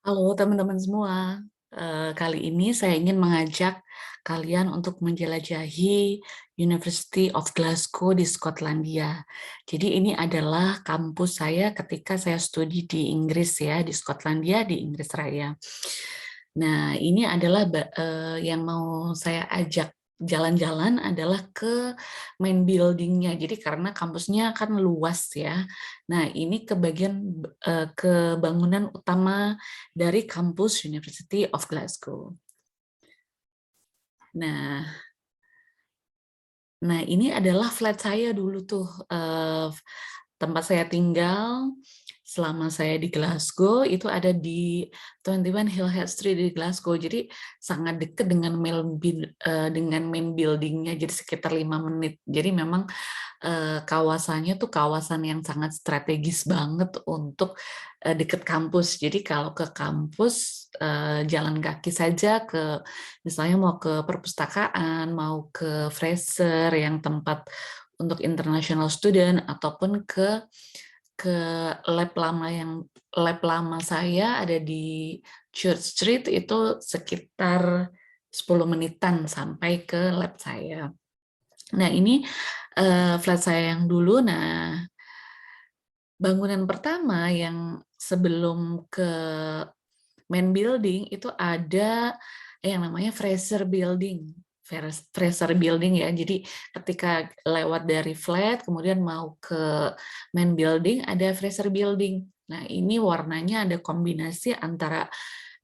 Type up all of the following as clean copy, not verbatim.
Halo teman-teman semua. Kali ini saya ingin mengajak kalian untuk menjelajahi University of Glasgow di Skotlandia. Jadi ini adalah kampus saya ketika saya studi di Inggris ya, di Skotlandia, di Inggris Raya. Nah, ini adalah yang mau saya ajak jalan-jalan adalah ke main building-nya. Jadi karena kampusnya kan luas ya. Nah, ini ke bagian ke bangunan utama dari kampus University of Glasgow. Nah, ini adalah flat saya dulu tuh, tempat saya tinggal selama saya di Glasgow itu ada di 21 Hillhead Street di Glasgow. Jadi sangat dekat dengan main building-nya, jadi sekitar 5 menit. Jadi memang kawasannya tuh kawasan yang sangat strategis banget untuk deket kampus. Jadi kalau ke kampus jalan kaki saja ke misalnya mau ke perpustakaan, mau ke Fraser yang tempat untuk international student ataupun ke lab lama saya ada di Church Street itu sekitar 10 menitan sampai ke lab saya. Nah, ini flat saya yang dulu. Nah, bangunan pertama yang sebelum ke main building itu ada yang namanya Fraser Building. Fraser Building ya. Jadi ketika lewat dari flat kemudian mau ke main building ada Fraser Building. Nah, ini warnanya ada kombinasi antara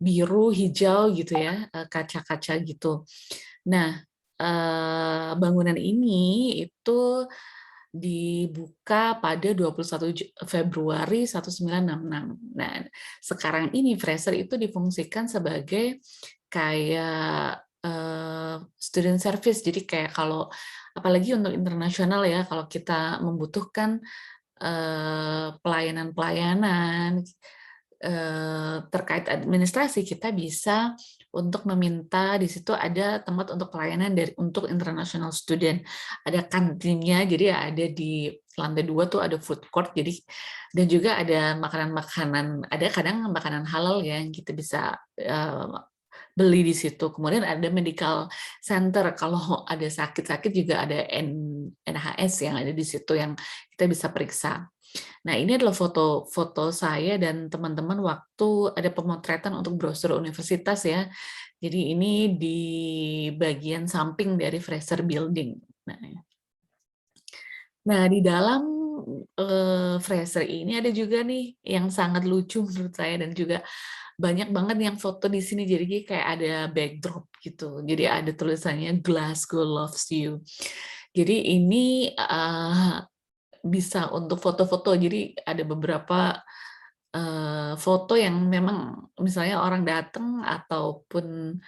biru, hijau gitu ya, kaca-kaca gitu. Nah, bangunan ini itu dibuka pada 21 Februari 1966. Nah, sekarang ini Fraser itu difungsikan sebagai kayak student service. Jadi kayak kalau apalagi untuk internasional ya, kalau kita membutuhkan pelayanan-pelayanan terkait administrasi, kita bisa untuk meminta di situ ada tempat untuk pelayanan untuk international student. Ada kantinnya, jadi ada di lantai 2 tuh ada food court, jadi dan juga ada makanan-makanan, ada kadang makanan halal ya yang kita bisa beli di situ. Kemudian ada medical center, kalau ada sakit-sakit juga ada NHS yang ada di situ yang kita bisa periksa. Nah, ini adalah foto-foto saya dan teman-teman waktu ada pemotretan untuk brosur universitas ya. Jadi ini di bagian samping dari Fraser Building. Nah, di dalam Fraser ini ada juga nih yang sangat lucu menurut saya dan juga banyak banget yang foto di sini. Jadi kayak ada backdrop gitu. Jadi ada tulisannya Glasgow loves you. Jadi ini bisa untuk foto-foto. Jadi ada beberapa foto yang memang misalnya orang datang ataupun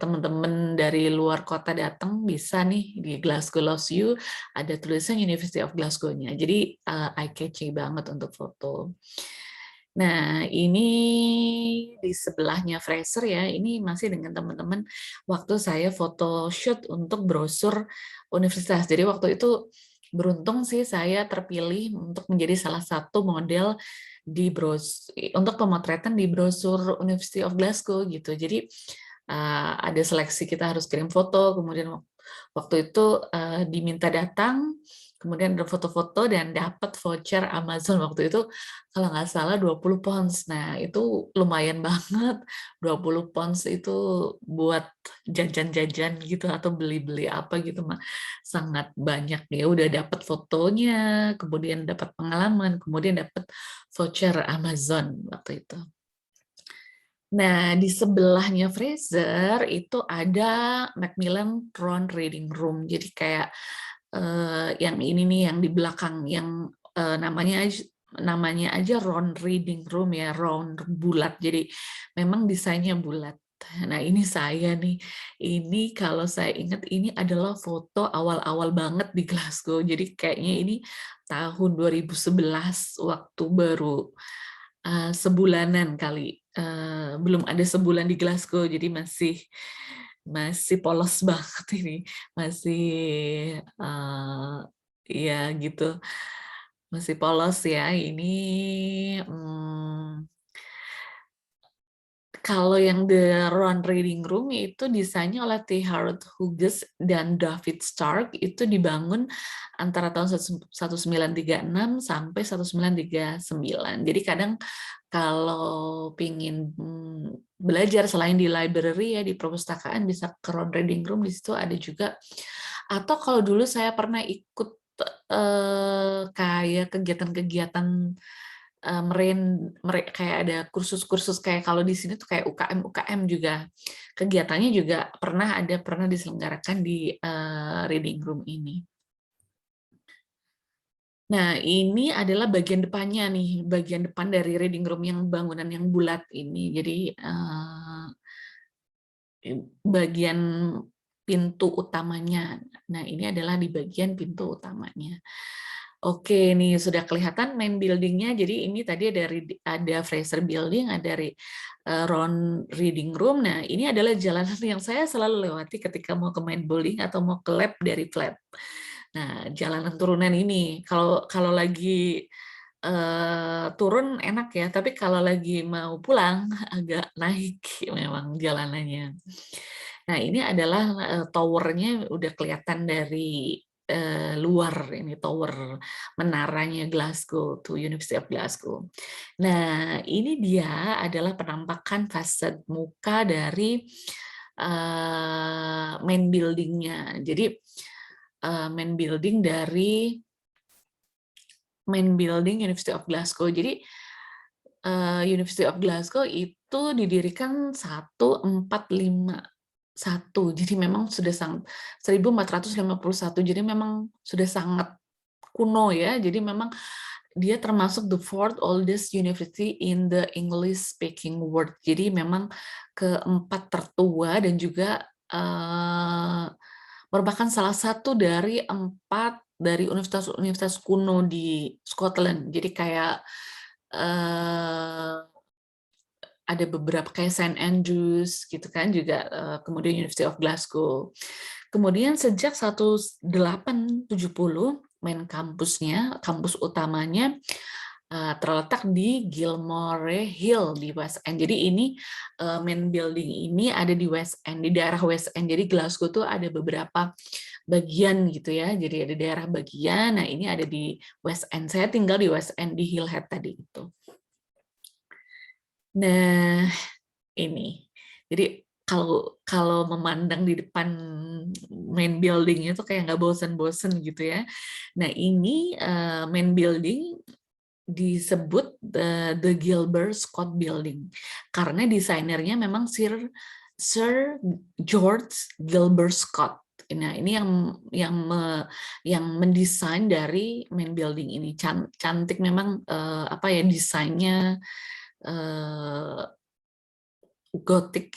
teman-teman dari luar kota datang bisa nih di Glasgow Loves You ada tulisan University of Glasgow-nya. Jadi eye-catching banget untuk foto. Nah, ini di sebelahnya Fraser ya, ini masih dengan teman-teman waktu saya foto shoot untuk brosur universitas. Jadi waktu itu beruntung sih saya terpilih untuk menjadi salah satu model untuk pemotretan di brosur University of Glasgow gitu. Jadi ada seleksi kita harus kirim foto, kemudian waktu itu diminta datang, kemudian ada foto-foto dan dapat voucher Amazon waktu itu kalau nggak salah 20 pounds. Nah, itu lumayan banget. 20 pounds itu buat jajan-jajan gitu atau beli-beli apa gitu mah sangat banyak ya. Udah dapat fotonya, kemudian dapat pengalaman, kemudian dapat voucher Amazon waktu itu. Nah, di sebelahnya Fraser itu ada Macmillan Round Reading Room. Jadi kayak yang ini nih yang di belakang yang namanya aja Round Reading Room ya, round bulat. Jadi memang desainnya bulat. Nah, ini saya nih. Ini kalau saya ingat ini adalah foto awal-awal banget di Glasgow. Jadi kayaknya ini tahun 2011 waktu baru sebulanan kali. Belum ada sebulan di Glasgow, jadi masih polos banget ini, masih ya gitu, masih polos ya. Ini Kalau yang The Round Reading Room itu desainnya oleh T. Howard Hughes dan David Stark, itu dibangun antara tahun 1936 sampai 1939. Jadi kadang kalau pingin belajar selain di library ya, di perpustakaan, bisa ke Round Reading Room, di situ ada juga. Atau kalau dulu saya pernah ikut kayak kegiatan-kegiatan kayak ada kursus-kursus, kayak kalau di sini tuh kayak UKM juga, kegiatannya juga pernah diselenggarakan di reading room ini. Nah, ini adalah bagian depannya nih, bagian depan dari reading room yang bangunan yang bulat ini. Jadi bagian pintu utamanya. Nah, ini adalah di bagian pintu utamanya. Oke, nih sudah kelihatan main buildingnya. Jadi ini tadi ada Fraser Building, ada Round Reading Room. Nah, ini adalah jalanan yang saya selalu lewati ketika mau ke main building atau mau ke lab dari lab. Nah, jalanan turunan ini, kalau lagi turun enak ya, tapi kalau lagi mau pulang agak naik memang jalanannya. Nah, ini adalah towernya udah kelihatan dari luar, ini tower menaranya Glasgow, tuh University of Glasgow. Nah, ini dia adalah penampakan fasad muka dari main buildingnya. Jadi main building University of Glasgow. Jadi University of Glasgow itu didirikan 1451. Jadi memang sudah sangat 1451. Jadi memang sudah sangat kuno ya. Jadi memang dia termasuk the fourth oldest university in the English speaking world. Jadi memang keempat tertua dan juga merupakan salah satu dari 4 dari universitas-universitas kuno di Scotland. Jadi kayak ada beberapa kayak St. Andrews gitu kan, juga kemudian University of Glasgow. Kemudian sejak 1870 main kampusnya, kampus utamanya terletak di Gilmore Hill di West End. Jadi ini main building ini ada di West End, di daerah West End. Jadi Glasgow tuh ada beberapa bagian gitu ya. Jadi ada daerah bagian. Nah, ini ada di West End. Saya tinggal di West End di Hillhead tadi itu. Nah, ini. Jadi kalau memandang di depan main building itu kayak nggak bosen-bosen gitu ya. Nah, ini main building disebut the Gilbert Scott Building karena desainernya memang Sir George Gilbert Scott. Nah, ini yang mendesain dari main building ini. Cantik memang apa ya, desainnya gotik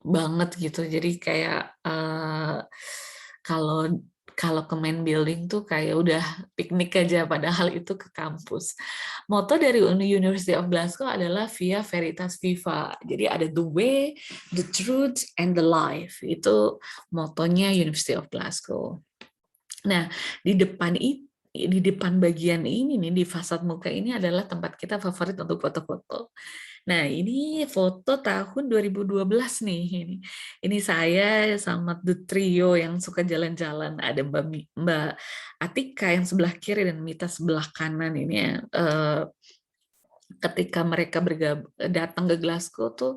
banget gitu. Jadi kayak kalau ke main building tuh kayak udah piknik aja, padahal itu ke kampus. Moto dari University of Glasgow adalah Via Veritas Viva. Jadi ada the way, the truth, and the life. Itu motonya University of Glasgow. Nah, di depan bagian ini nih, di fasad muka ini adalah tempat kita favorit untuk foto-foto. Nah, ini foto tahun 2012 nih. Ini saya sama the trio yang suka jalan-jalan. Ada Mbak Atika yang sebelah kiri dan Mita sebelah kanan. Ini ya, ketika mereka datang ke Glasgow tuh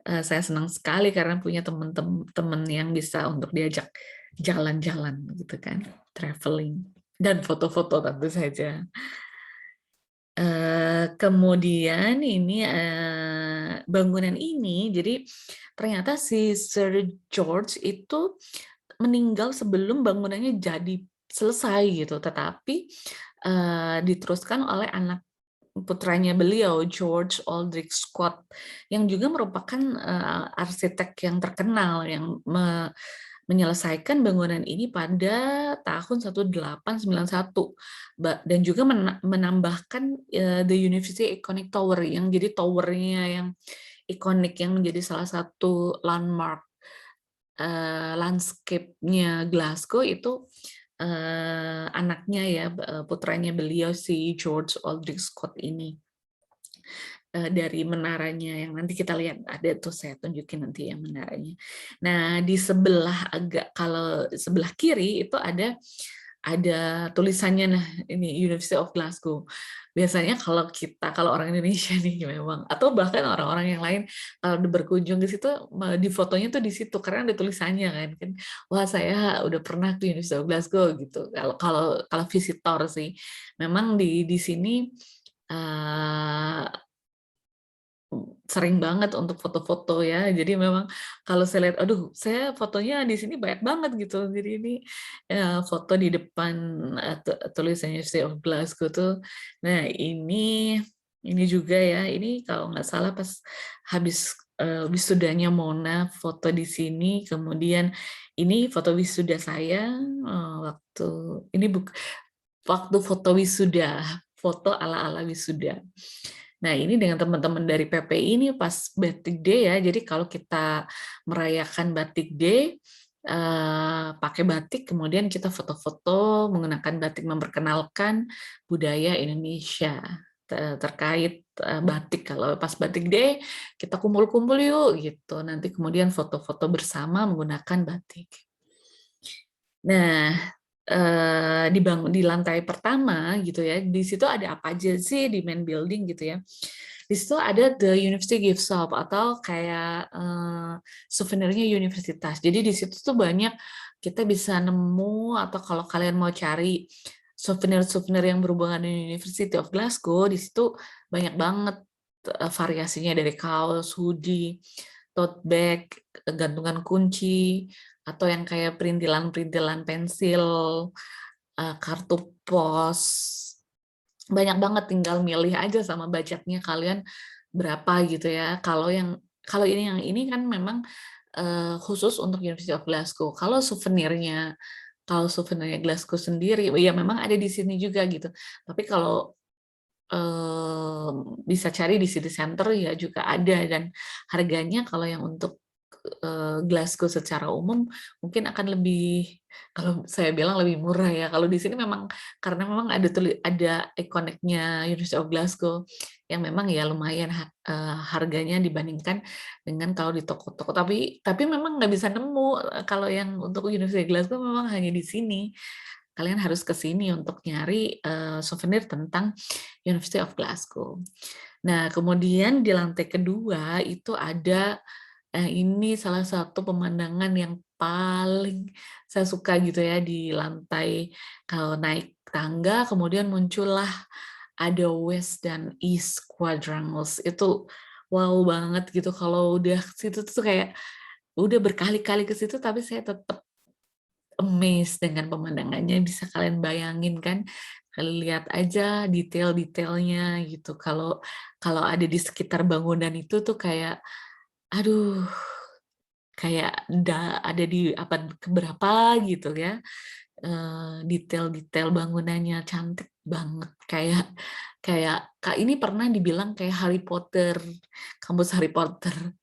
saya senang sekali karena punya teman-teman yang bisa untuk diajak jalan-jalan gitu kan, traveling dan foto-foto tentu saja. Kemudian ini bangunan ini, jadi ternyata si Sir George itu meninggal sebelum bangunannya jadi selesai gitu, tetapi diteruskan oleh anak putranya beliau, George Aldrich Scott, yang juga merupakan arsitek yang terkenal yang menyelesaikan bangunan ini pada tahun 1891 dan juga menambahkan The University Iconic Tower yang jadi towernya yang ikonik, yang menjadi salah satu landmark landscape-nya Glasgow. Itu anaknya ya, putranya beliau si George Aldrich Scott ini. dari menaranya yang nanti kita lihat ada tuh saya tunjukin nanti yang menaranya. Nah di sebelah kalau sebelah kiri itu ada tulisannya, nah ini University of Glasgow. Biasanya kalau orang Indonesia nih memang atau bahkan orang-orang yang lain kalau berkunjung ke situ di fotonya tuh di situ karena ada tulisannya kan, wah saya udah pernah ke University of Glasgow gitu. Kalau visitor sih, memang di sini uh, sering banget untuk foto-foto ya. Jadi memang kalau saya lihat, aduh, saya fotonya di sini banyak banget gitu. Jadi ini foto di depan tulisan University of Glasgow tuh. Nah ini juga ya. Ini kalau nggak salah pas habis wisudanya Mona foto di sini. Kemudian ini foto wisuda saya waktu ini waktu foto wisuda, foto ala-ala wisuda. Nah, ini dengan teman-teman dari PPI ini pas Batik Day ya. Jadi kalau kita merayakan Batik Day, pakai batik, kemudian kita foto-foto menggunakan batik memperkenalkan budaya Indonesia terkait batik. Kalau pas Batik Day, kita kumpul-kumpul yuk gitu. Nanti kemudian foto-foto bersama menggunakan batik. Nah, di lantai pertama gitu ya, di situ ada apa aja sih di main building gitu ya. Di situ ada The University Gift Shop atau kayak souvenirnya universitas. Jadi di situ tuh banyak kita bisa nemu atau kalau kalian mau cari souvenir-souvenir yang berhubungan dengan University of Glasgow, di situ banyak banget variasinya dari kaos, hoodie, tote bag, gantungan kunci, atau yang kayak perintilan-perintilan pensil, kartu pos, banyak banget, tinggal milih aja sama budgetnya kalian berapa gitu ya. Kalau ini kan memang khusus untuk University of Glasgow. Kalau souvenirnya Glasgow sendiri, ya memang ada di sini juga gitu. Tapi kalau bisa cari di city center ya juga ada, dan harganya kalau yang untuk Glasgow secara umum mungkin akan lebih, kalau saya bilang lebih murah ya. Kalau di sini memang karena memang ada ikoniknya University of Glasgow yang memang ya lumayan harganya dibandingkan dengan kalau di toko-toko. Tapi memang nggak bisa nemu kalau yang untuk University of Glasgow memang hanya di sini. Kalian harus ke sini untuk nyari souvenir tentang University of Glasgow. Nah, kemudian di lantai kedua itu ada ini salah satu pemandangan yang paling saya suka gitu ya di lantai. Kalau naik tangga kemudian muncullah ada West dan East Quadrangles. Itu wow banget gitu. Kalau udah ke situ tuh kayak udah berkali-kali ke situ tapi saya tetap amazed dengan pemandangannya. Bisa kalian bayangin kan, kalian lihat aja detail-detailnya gitu. Kalau ada di sekitar bangunan itu tuh kayak aduh, kayak ada di abad keberapa gitu ya. Detail-detail bangunannya cantik banget, kayak kayak Kak ini pernah dibilang kayak Harry Potter, kampus Harry Potter.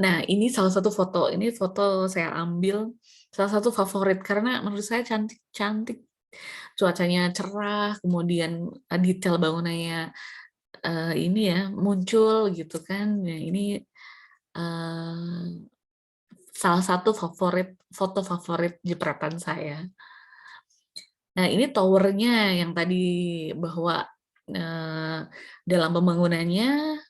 Nah, ini salah satu foto. Ini foto saya ambil salah satu favorit karena menurut saya cantik-cantik. Cuacanya cerah, kemudian detail bangunannya ini ya muncul gitu kan. Nah, ini salah satu foto favorit jepretan saya. Nah, ini towernya yang tadi bahwa dalam pembangunannya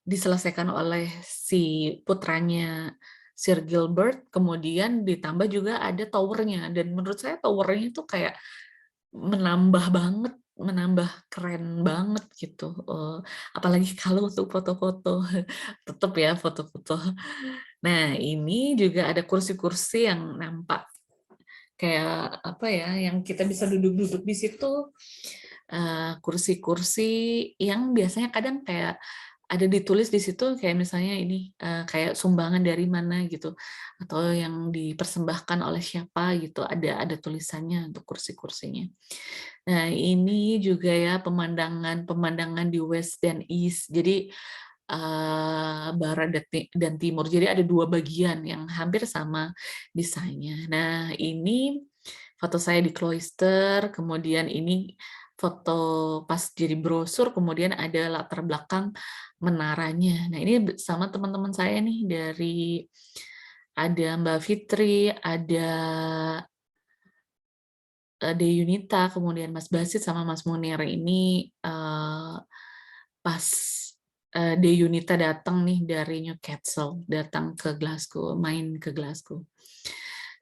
diselesaikan oleh si putranya Sir Gilbert, kemudian ditambah juga ada towernya, dan menurut saya towernya itu kayak menambah banget, menambah keren banget gitu. Apalagi kalau untuk foto-foto, tetap ya foto-foto. Nah, ini juga ada kursi-kursi yang nampak kayak apa ya, yang kita bisa duduk-duduk di situ, kursi-kursi yang biasanya kadang kayak ada ditulis di situ kayak misalnya ini kayak sumbangan dari mana gitu, atau yang dipersembahkan oleh siapa gitu, ada tulisannya untuk kursi-kursinya. Nah, ini juga ya pemandangan di West dan East. Jadi barat dan timur. Jadi ada dua bagian yang hampir sama desainnya. Nah, ini foto saya di Cloister, kemudian ini foto pas jadi brosur, kemudian ada latar belakang menaranya. Nah, ini sama teman-teman saya nih ada Mbak Fitri, ada Deyunita, kemudian Mas Basit sama Mas Munir ini pas Deyunita datang nih dari Newcastle, datang ke Glasgow, main ke Glasgow.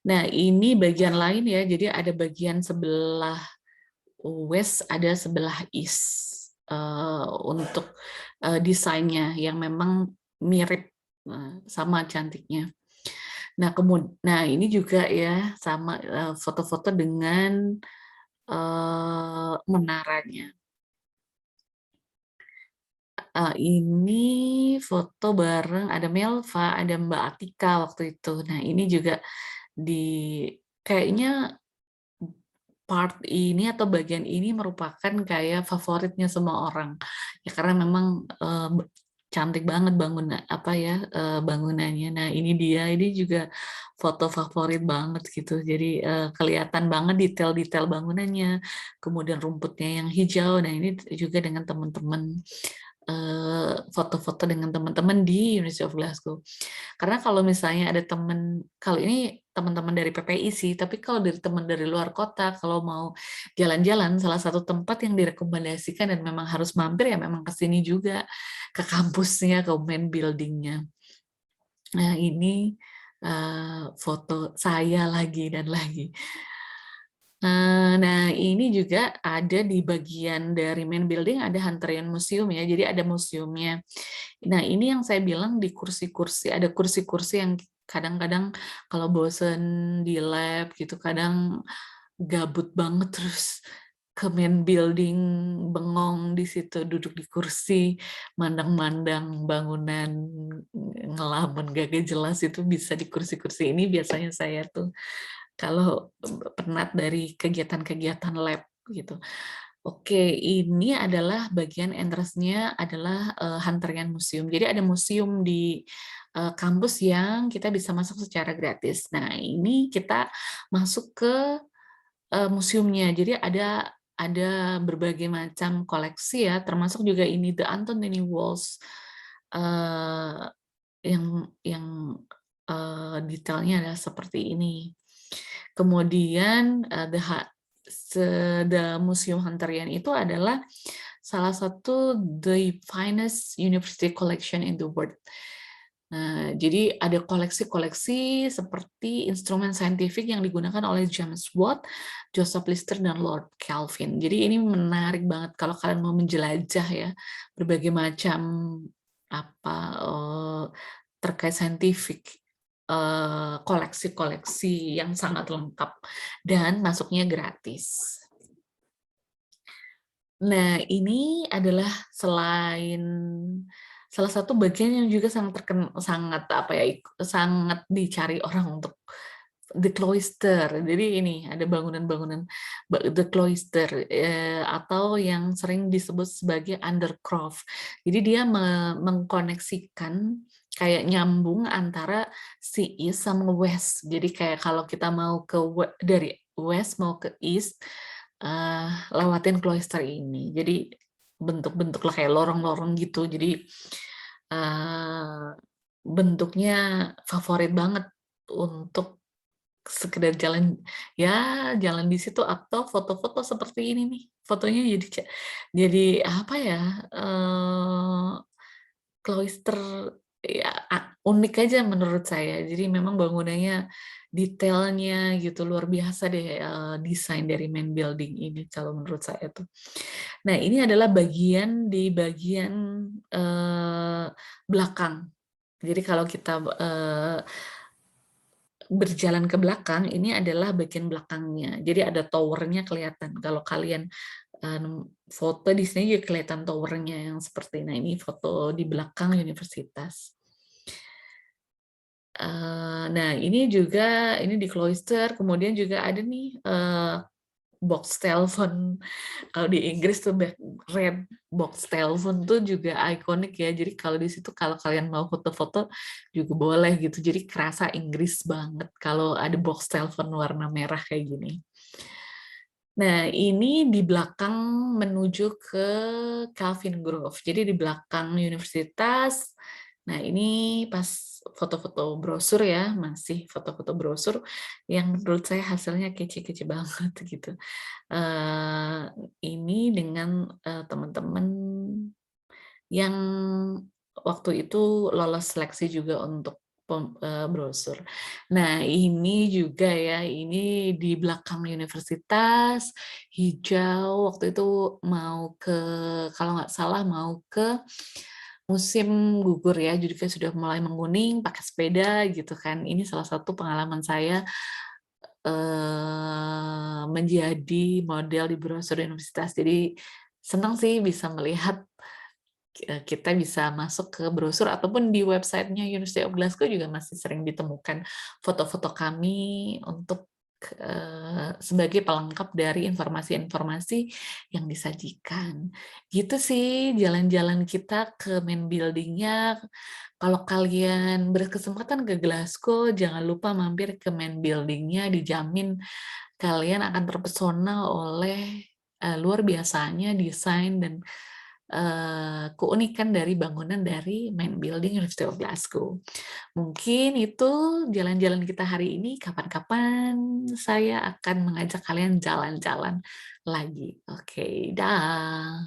Nah, ini bagian lain ya, jadi ada bagian sebelah west, ada sebelah east untuk desainnya yang memang mirip sama cantiknya. Nah, ini juga ya sama foto-foto dengan menaranya. Ini foto bareng ada Melva, ada Mbak Atika waktu itu. Nah, ini juga di kayaknya part ini atau bagian ini merupakan kayak favoritnya semua orang. Ya karena memang cantik banget bangunannya. Nah, ini dia, ini juga foto favorit banget gitu. Jadi kelihatan banget detail-detail bangunannya, kemudian rumputnya yang hijau. Nah, ini juga dengan teman-teman foto-foto dengan teman-teman di University of Glasgow. Karena kalau misalnya ada teman, kalau ini teman-teman dari PPI sih, tapi kalau dari teman dari luar kota, kalau mau jalan-jalan, salah satu tempat yang direkomendasikan dan memang harus mampir ya memang ke sini juga, ke kampusnya, ke main building-nya. Nah, ini foto saya lagi dan lagi. Nah, ini juga ada di bagian dari main building ada Hunterian Museum ya, jadi ada museumnya. Nah, ini yang saya bilang di kursi-kursi, ada kursi-kursi yang kadang-kadang kalau bosen di lab gitu, kadang gabut banget terus ke main building, bengong di situ, duduk di kursi, mandang-mandang bangunan ngelamun gak jelas itu bisa di kursi-kursi ini biasanya saya tuh kalau penat dari kegiatan-kegiatan lab gitu. Oke, ini adalah bagian entrance-nya adalah Hunterian Museum. Jadi ada museum di kampus yang kita bisa masuk secara gratis. Nah, ini kita masuk ke museumnya. Jadi ada berbagai macam koleksi ya, termasuk juga ini The Anthony Walls yang detailnya adalah seperti ini. Kemudian the Museum Hunterian itu adalah salah satu the finest university collection in the world. Nah, jadi ada koleksi-koleksi seperti instrumen saintifik yang digunakan oleh James Watt, Joseph Lister, dan Lord Kelvin. Jadi ini menarik banget kalau kalian mau menjelajah ya berbagai macam apa terkait saintifik, koleksi-koleksi yang sangat lengkap dan masuknya gratis. Nah, ini adalah selain salah satu bagian yang juga sangat dicari orang untuk The Cloister. Jadi ini ada bangunan-bangunan The Cloister atau yang sering disebut sebagai Undercroft. Jadi dia mengkoneksikan kayak nyambung antara si East sama West. Jadi kayak kalau kita mau dari West mau ke East, lewatin cloister ini. Jadi bentuk-bentuk lah kayak lorong-lorong gitu. Jadi bentuknya favorit banget untuk sekedar jalan di situ atau foto-foto seperti ini nih. Fotonya jadi apa ya? Cloister ya unik aja menurut saya. Jadi memang bangunannya detailnya gitu luar biasa deh desain dari main building ini kalau menurut saya tuh. Nah, ini adalah di bagian belakang. Jadi kalau kita berjalan ke belakang, ini adalah bagian belakangnya. Jadi ada towernya kelihatan. Kalau kalian foto di sini juga kelihatan towernya yang seperti ini foto di belakang universitas. Nah, ini juga ini di Cloister, kemudian juga ada nih box telepon. Kalau di Inggris tuh red box telepon tuh juga ikonik ya. Jadi kalau di situ kalau kalian mau foto-foto juga boleh gitu. Jadi kerasa Inggris banget kalau ada box telepon warna merah kayak gini. Nah, ini di belakang menuju ke Calvin Grove. Jadi di belakang universitas. Nah, ini pas foto-foto brosur ya, masih foto-foto brosur yang menurut saya hasilnya kece-kece banget gitu. Ini dengan teman-teman yang waktu itu lolos seleksi juga untuk brosur. Nah, ini juga ya, ini di belakang universitas, hijau, waktu itu mau ke, kalau nggak salah mau ke musim gugur ya, jadi kayak sudah mulai menguning, pakai sepeda gitu kan. Ini salah satu pengalaman saya menjadi model di brosur universitas. Jadi senang sih bisa melihat kita bisa masuk ke brosur ataupun di websitenya University of Glasgow juga masih sering ditemukan foto-foto kami untuk sebagai pelengkap dari informasi-informasi yang disajikan. Gitu sih jalan-jalan kita ke main building-nya. Kalau kalian berkesempatan ke Glasgow, jangan lupa mampir ke main building-nya, dijamin kalian akan terpesona oleh luar biasanya desain dan keunikan dari bangunan dari main building University of Glasgow. Mungkin itu jalan-jalan kita hari ini. Kapan-kapan saya akan mengajak kalian jalan-jalan lagi. Oke, dah.